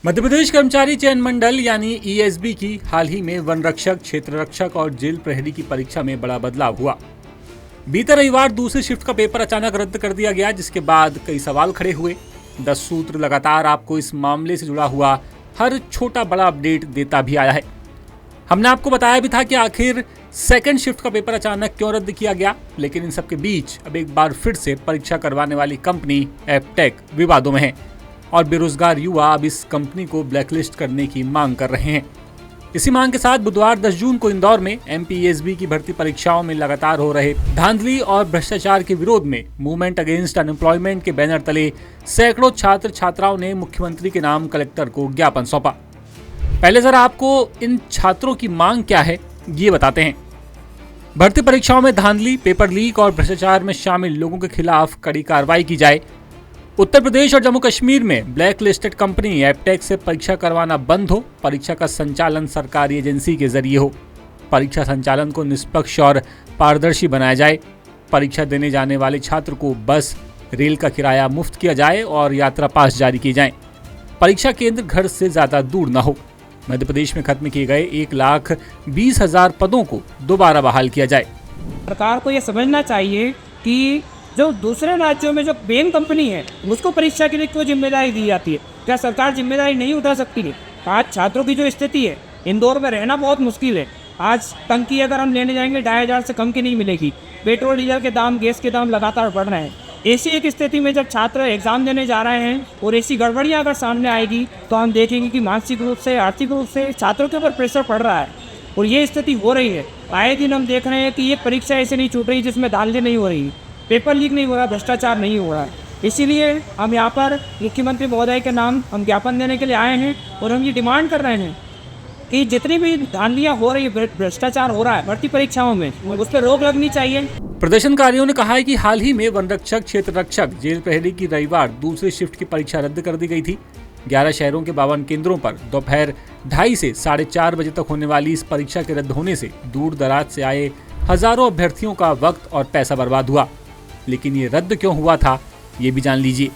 मध्य प्रदेश कर्मचारी चयन मंडल यानी ईएसबी की हाल ही में वन रक्षक, क्षेत्र रक्षक और जेल प्रहरी की परीक्षा में बड़ा बदलाव हुआ। बीते रविवार दूसरी शिफ्ट का पेपर अचानक रद्द कर दिया गया, जिसके बाद कई सवाल खड़े हुए। 10 सूत्र लगातार आपको इस मामले से जुड़ा हुआ हर छोटा बड़ा अपडेट देता भी आया है। हमने आपको बताया भी था कि आखिर सेकंड शिफ्ट का पेपर अचानक क्यों रद्द किया गया, लेकिन इन सबके बीच अब एक बार फिर से परीक्षा करवाने वाली कंपनी एपटेक विवादों में है और बेरोजगार युवा अब इस कंपनी को ब्लैकलिस्ट करने की मांग कर रहे हैं। इसी मांग के साथ बुधवार 10 जून को इंदौर में एमपीएसबी की भर्ती परीक्षाओं में लगातार हो रहे धांधली और भ्रष्टाचार के विरोध में मूवमेंट अगेंस्ट अनएम्प्लॉयमेंट के बैनर तले सैकड़ों छात्र छात्राओं ने मुख्यमंत्री के नाम कलेक्टर को ज्ञापन सौंपा। पहले जरा आपको इन छात्रों की मांग क्या है ये बताते हैं। भर्ती परीक्षाओं में धांधली, पेपर लीक और भ्रष्टाचार में शामिल लोगों के खिलाफ कड़ी कार्रवाई की जाए। उत्तर प्रदेश और जम्मू कश्मीर में ब्लैक लिस्टेड कंपनी एपटेक से परीक्षा करवाना बंद हो। परीक्षा का संचालन सरकारी एजेंसी के जरिए हो। परीक्षा संचालन को निष्पक्ष और पारदर्शी बनाया जाए। परीक्षा देने जाने वाले छात्र को बस, रेल का किराया मुफ्त किया जाए और यात्रा पास जारी किए जाएं। परीक्षा केंद्र घर से ज्यादा दूर न हो। मध्य प्रदेश में खत्म किए गए 1,20,000 पदों को दोबारा बहाल किया जाए। सरकार को यह समझना चाहिए कि जो दूसरे राज्यों में जो बेन कंपनी है उसको परीक्षा के लिए क्यों जिम्मेदारी दी जाती है। क्या सरकार जिम्मेदारी नहीं उठा सकती है? आज छात्रों की जो स्थिति है, इंदौर में रहना बहुत मुश्किल है। आज टंकी अगर हम लेने जाएंगे 2,500 से कम की नहीं मिलेगी। पेट्रोल डीजल के दाम, गैस के दाम लगातार बढ़ रहे हैं। ऐसी एक स्थिति में जब छात्र एग्जाम देने जा रहे हैं और ऐसी गड़बड़ियाँ अगर सामने आएगी तो हम देखेंगे कि मानसिक रूप से, आर्थिक रूप से छात्रों के ऊपर प्रेशर पड़ रहा है और ये स्थिति हो रही है। आए दिन हम देख रहे हैं कि ये परीक्षा ऐसे नहीं छूट रही जिसमें धांधली नहीं हो रही, पेपर लीक नहीं हो रहा, भ्रष्टाचार नहीं हो रहा है। इसीलिए हम यहाँ पर मुख्यमंत्री महोदय के नाम हम ज्ञापन देने के लिए आए हैं और हम ये डिमांड कर रहे हैं कि जितनी भी धांधलियाँ हो रही है, भ्रष्टाचार हो रहा है भर्ती परीक्षाओं में, उस पर रोक लगनी चाहिए। प्रदर्शनकारियों ने कहा है कि हाल ही में वन रक्षक, क्षेत्र रक्षक, जेल प्रहरी की रविवार दूसरी शिफ्ट की परीक्षा रद्द कर दी गई थी। 11 शहरों के 52 केंद्रों पर दोपहर 2:30 से 4:30 बजे तक होने वाली इस परीक्षा के रद्द होने से दूर दराज से आए हजारों अभ्यर्थियों का वक्त और पैसा बर्बाद हुआ। लेकिन ये रद्द क्यों हुआ था, ये भी जान लीजिए।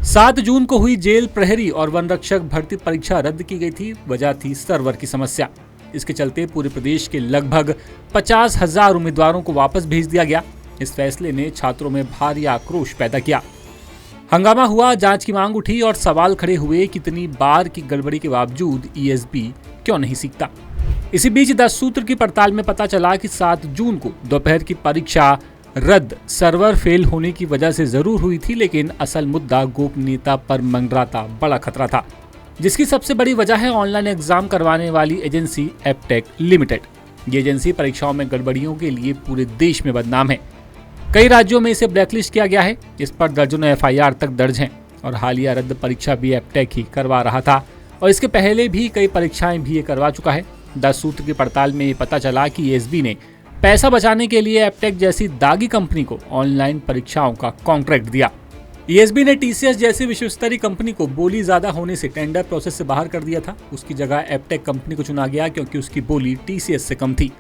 7 जून को हुई जेल प्रहरी और वन रक्षक भर्ती परीक्षा रद्द की गई थी। वजह थी सर्वर की समस्या। इसके चलते पूरे प्रदेश के लगभग 50,000 उम्मीदवारों को वापस भेज दिया गया। इस फैसले ने छात्रों में भारी आक्रोश पैदा किया। हंगामा हुआ, जांच की मांग उठी और सवाल खड़े हुए कि इतनी बार की गड़बड़ी के बावजूद ईएसबी क्यों नहीं सीखता। इसी बीच 10 सूत्र की पड़ताल में पता चला कि 7 जून को दोपहर की परीक्षा रद्द सर्वर फेल होने की वजह से जरूर हुई थी, लेकिन असल मुद्दा गोपनीयता पर मंडराता बड़ा खतरा था, जिसकी सबसे बड़ी वजह है ऑनलाइन एग्जाम करवाने वाली एजेंसी एपटेक लिमिटेड। ये एजेंसी परीक्षाओं में गड़बड़ियों के लिए पूरे देश में बदनाम है। कई राज्यों में इसे ब्लैकलिस्ट किया गया है। इस पर दर्जनों एफआईआर तक दर्ज हैं और हालिया रद्द परीक्षा भी एपटेक ही करवा रहा था और इसके पहले भी कई परीक्षाएं भी ये करवा चुका है। 10 सूत्र की पड़ताल में ये पता चला कि ईएसबी ने पैसा बचाने के लिए एपटेक जैसी दागी कंपनी को ऑनलाइन परीक्षाओं का कॉन्ट्रैक्ट दिया। ईएसबी ने टीसीएस जैसी विश्वस्तरीय कंपनी को बोली ज्यादा होने से टेंडर प्रोसेस से बाहर कर दिया था। उसकी जगह एपटेक कंपनी को चुना गया क्योंकि उसकी बोली टीसीएस से कम थी।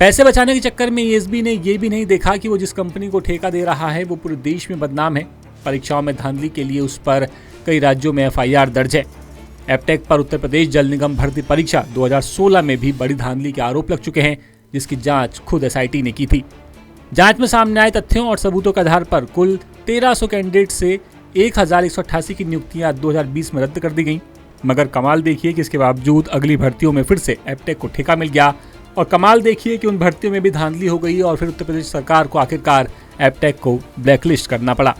पैसे बचाने के चक्कर में ईएसबी ने यह भी नहीं देखा कि वो जिस कंपनी को ठेका दे रहा है वो पूरे देश में बदनाम है। परीक्षाओं में धांधली के लिए उस पर कई राज्यों में एफआईआर दर्ज है। एपटेक पर उत्तर प्रदेश जल निगम भर्ती परीक्षा 2016 में भी बड़ी धांधली के आरोप लग चुके हैं, जिसकी जांच खुद एसआईटी ने की थी। जांच में सामने आए तथ्यों और सबूतों के आधार पर कुल 1300 कैंडिडेट से 1,188 की नियुक्तियां 2020 में रद्द कर दी गईं। मगर कमाल देखिए कि इसके बावजूद अगली भर्तियों में फिर से एपटेक को ठेका मिल गया और कमाल देखिए कि उन भर्तियों में भी धांधली हो गई और फिर उत्तर प्रदेश सरकार को आखिरकार एपटेक को ब्लैकलिस्ट करना पड़ा।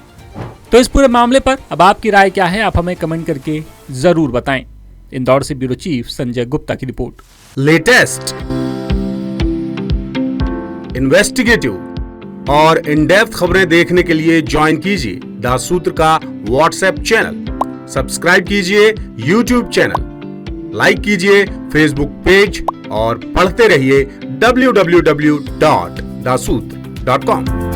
तो इस पूरे मामले पर अब आपकी राय क्या है, आप हमें कमेंट करके जरूर बताएं। इंदौर से ब्यूरो चीफ संजय गुप्ता की रिपोर्ट। लेटेस्ट, इन्वेस्टिगेटिव और इन डेप्थ खबरें देखने के लिए ज्वाइन कीजिए 10 सूत्र का व्हाट्सएप चैनल, सब्सक्राइब कीजिए यूट्यूब चैनल, लाइक कीजिए फेसबुक पेज और पढ़ते रहिए www.dasootra.com।